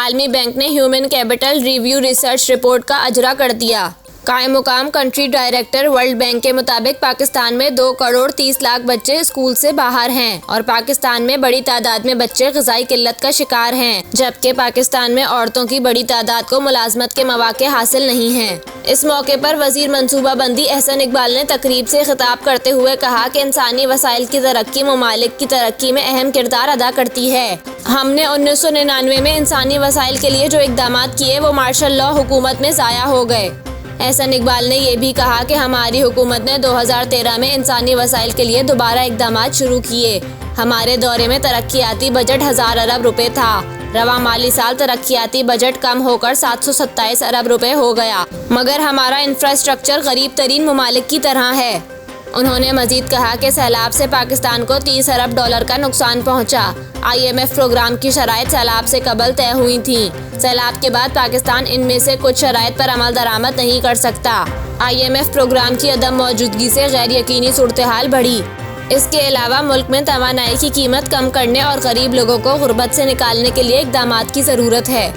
आलमी बैंक ने human capital review research report का अजरा कर दिया। कायम मुकाम कंट्री डायरेक्टर वर्ल्ड बैंक के मुताबिक पाकिस्तान में 2 करोड़ 30 लाख बच्चे स्कूल से बाहर हैं और पाकिस्तान में बड़ी तादाद में बच्चे ग़िज़ाई किल्लत का शिकार हैं, जबकि पाकिस्तान में औरतों की बड़ी तादाद को मुलाजमत के मौके हासिल नहीं हैं। इस मौके पर वजीर मनसूबाबंदी एहसन इकबाल ने तकरीब से खिताब करते हुए कहा कि इंसानी वसाइल की तरक्की ममालिक की तरक्की में अहम किरदार अदा करती है। हमने 1999 में इंसानी वसाइल के लिए जो इकदाम किए वो मार्शल लॉ हुकूमत में ज़ाया हो गए। एहसन इकबाल ने यह भी कहा कि हमारी हुकूमत ने 2013 में इंसानी वसाइल के लिए दोबारा इकदाम शुरू किए। हमारे दौरे में तरक्याती बजट 1000 अरब रुपए था। रवा माली साल तरक्याती बजट कम होकर 727 अरब रुपए हो गया, मगर हमारा इंफ्रास्ट्रक्चर गरीब तरीन ममालिक की तरह है। उन्होंने मजीद कहा कि सैलाब से पाकिस्तान को 30 अरब डॉलर का नुकसान पहुंचा। IMF प्रोग्राम की शराइत सैलाब से कबल तय हुई थी। सैलाब के बाद पाकिस्तान इनमें से कुछ शराइत पर अमल दरामद नहीं कर सकता। IMF प्रोग्राम की अदम मौजूदगी से गैर यकीनी सूरत हाल बढ़ी। इसके अलावा मुल्क में तवानाई की कीमत कम करने और गरीब लोगों को गुर्बत से निकालने के लिए इकदामात की ज़रूरत है।